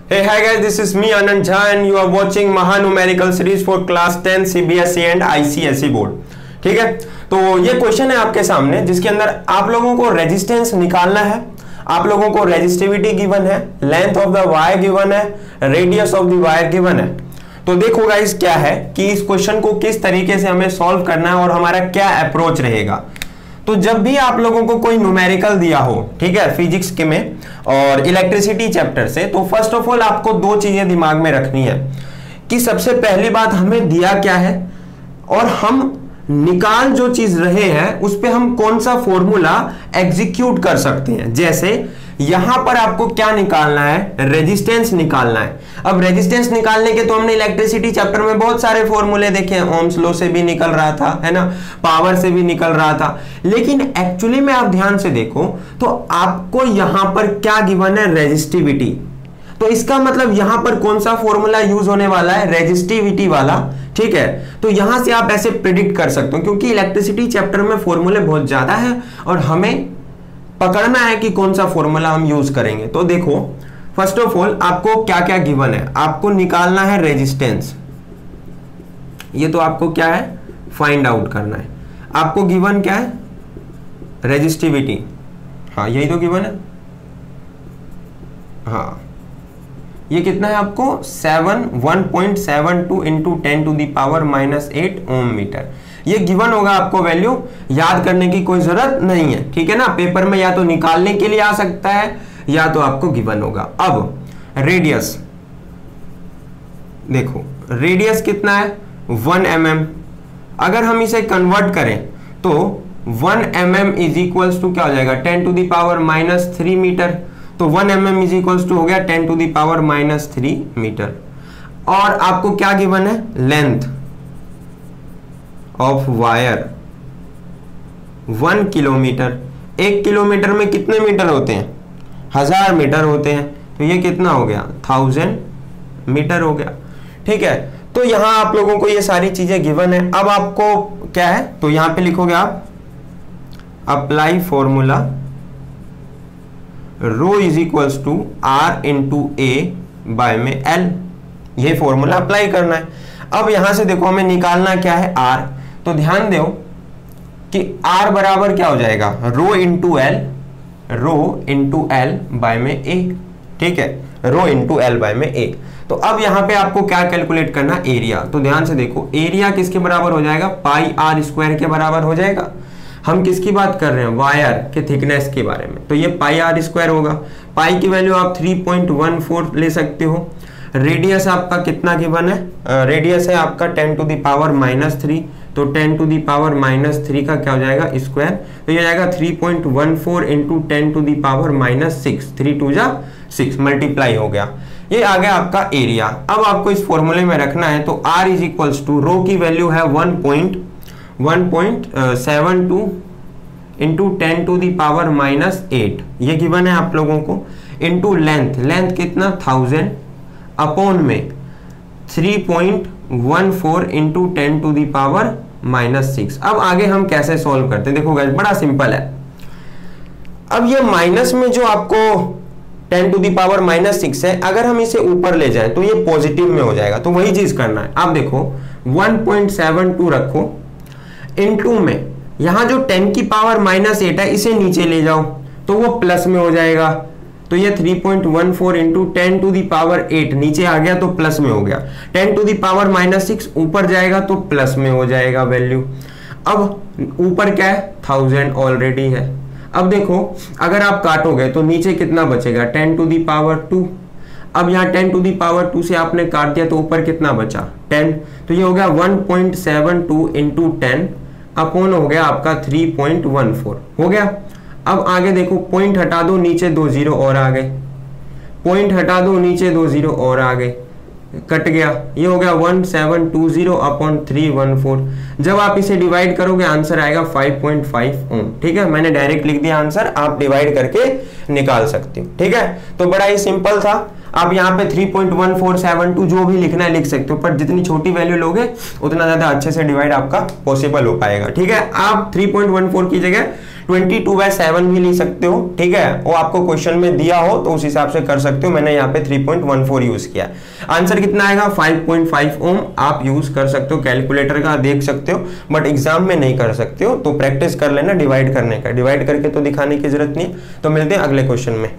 Hey, hi guys, this is me Anand Jha and you are watching Maha Numerical Series for Class 10 CBSE and ICSE board. ठीक है, तो ये question है आपके सामने जिसके अंदर आप लोगों को रेजिस्टेंस निकालना है, आप लोगों को रेजिस्टिविटी गिवन है, length of the wire given है, radius of the wire given है। तो देखो गाइस क्या है कि इस क्वेश्चन को किस तरीके से हमें सॉल्व करना है और हमारा क्या अप्रोच रहेगा। तो जब भी आप लोगों को कोई न्यूमेरिकल दिया हो, ठीक है, फिजिक्स के में और इलेक्ट्रिसिटी चैप्टर से, तो फर्स्ट ऑफ ऑल आपको दो चीजें दिमाग में रखनी है कि सबसे पहली बात हमें दिया क्या है और हम निकाल जो चीज रहे हैं उस पे हम कौन सा फॉर्मूला एग्जीक्यूट कर सकते हैं। जैसे यहां पर आपको क्या निकालना है, रेजिस्टेंस निकालना है। अब रेजिस्टेंस निकालने के तो हमने इलेक्ट्रिसिटी चैप्टर में बहुत सारे फॉर्मूले देखे हैं, ओम्स लॉ से भी निकल रहा था, है ना, पावर से भी निकल रहा था। लेकिन एक्चुअली में आप ध्यान से देखो तो आपको यहां पर क्या गिवन है, रेजिस्टिविटी। तो इसका मतलब यहां पर कौन सा फॉर्मूला यूज होने वाला है, रेजिस्टिविटी वाला। ठीक है, तो यहां से आप ऐसे प्रिडिक्ट कर सकते हो क्योंकि इलेक्ट्रिसिटी चैप्टर में फॉर्मूले बहुत ज्यादा है और हमें पकड़ना है कि कौन सा फॉर्मूला हम यूज करेंगे। तो देखो फर्स्ट ऑफ ऑल आपको क्या क्या गिवन है, आपको निकालना है रेजिस्टेंस, ये तो आपको क्या है फाइंड आउट करना है। आपको गिवन क्या है, रेजिस्टिविटी, हाँ यही तो गिवन है। हाँ ये कितना है आपको 1.72 into 10 to the power -8 ohm metre, ये गिवन होगा। आपको वैल्यू याद करने की कोई जरूरत नहीं है, ठीक है ना। पेपर में या तो निकालने के लिए आ सकता है या तो आपको गिवन होगा। अब रेडियस देखो, रेडियस कितना है 1 mm। अगर हम इसे कन्वर्ट करें तो 1 mm इज इक्वल्स टू क्या हो जाएगा 10 टू दी पावर -3 मीटर। तो 1 mm इज इक्वल्स टू हो गया 10 टू दी पावर -3 मीटर। और आपको क्या गिवन है, length of wire 1 kilometre. 1 kilometre में कितने मीटर होते हैं, 1000 मीटर होते हैं। तो ये कितना हो गया 1000 मीटर हो गया। ठीक है, तो यहां आप लोगों को ये सारी चीजें गिवन है। अब आपको क्या है, तो यहां पे लिखोगे आप apply formula rho is equals to R into A by में L, ये फॉर्मूला अप्लाई करना है। अब यहां से देखो हमें निकालना क्या है R, तो ध्यान दो कि R बराबर क्या हो जाएगा rho into L, rho into L by में ए। ठीक है, रो इंटू एल बाय में ए। तो अब यहां पे आपको क्या कैलकुलेट करना, एरिया। तो ध्यान से देखो एरिया किसके बराबर हो जाएगा, पाई आर स्क्वायर के बराबर हो जाएगा। हम किसकी बात कर रहे हैं, वायर के थिकनेस के बारे में, तो ये पाई आर स्क्वायर होगा। पाई की वैल्यू आप 3.14 ले सकते हो। रेडियस आपका कितना गिवन है, रेडियस है आपका 10 टू दी पावर -3, तो 10 टू दी पावर -3 का क्या हो जाएगा स्क्वायर, तो ये जाएगा 3.14 इंटू 10 टू दी पावर -6, 3 2 जा 6 मल्टीप्लाई हो गया। ये आ गया आपका एरिया। अब आपको इस फॉर्मूले में रखना है, तो R इज इक्वल्स टू रो की वैल्यू है 1.72 इंटू 10 टू दी पावर -8, ये गिवन है आप लोगों को, इंटू लेंथ, लेंथ कितना 1000 अपॉन में 3.14 इंटू 10 टू दी पावर -6। अब आगे हम कैसे सॉल्व करते हैं, देखो गाइस बड़ा सिंपल है। अब ये माइनस में जो आपको 10 टू दी पावर -6 है, अगर हम इसे ऊपर ले जाएं तो ये पॉजिटिव में हो जाएगा। तो वही चीज करना है। आप देखो 1.72 रखो, इनटू में यहां जो 10 की पावर -8 है इसे नीचे ले जाओ तो वो प्लस में हो जाएगा। तो ये 3.14 इंटू 10 टू दी पावर 8 नीचे आ गया तो प्लस में हो गया। 10 टू दी पावर -6 ऊपर जाएगा तो प्लस में हो जाएगा वैल्यू। अब ऊपर क्या है 1000 ऑलरेडी है। अब देखो अगर आप काटोगे तो नीचे कितना बचेगा 10 टू दी पावर 2। अब यहाँ 10 टू दी पावर 2 से आपने काट दिया तो ऊपर कितना बचा 10, तो ये हो गया 1.72 इंटू 10 अपॉन हो गया आपका 3.14 हो गया। अब आगे देखो पॉइंट हटा दो, नीचे 2 जीरो और आ गए, पॉइंट हटा दो, नीचे 2 जीरो और आ गए, कट गया, ये हो गया 1720 अपॉन 314। जब आप इसे डिवाइड करोगे आंसर आएगा 5.5 ओम। ठीक है, मैंने डायरेक्ट लिख दिया आंसर, आप डिवाइड करके निकाल सकते हो। ठीक है, तो बड़ा ही सिंपल था। आप यहाँ पे 3.1472 जो भी लिखना है लिख सकते हो, पर जितनी छोटी वैल्यू लोगे उतना ज्यादा अच्छे से डिवाइड आपका पॉसिबल हो पाएगा। ठीक है, आप 3.14 की जगह 22/7 भी ले सकते हो। ठीक है, वो आपको क्वेश्चन में दिया हो तो उस हिसाब से कर सकते हो। मैंने यहाँ पे 3.14 यूज किया। आंसर कितना आएगा? 5.5 ओम। आप यूज कर सकते हो, कैलकुलेटर का देख सकते हो, बट एग्जाम में नहीं कर सकते हो, तो प्रैक्टिस कर लेना डिवाइड करने का। डिवाइड करके तो दिखाने की जरूरत नहीं है। तो मिलते हैं अगले क्वेश्चन में।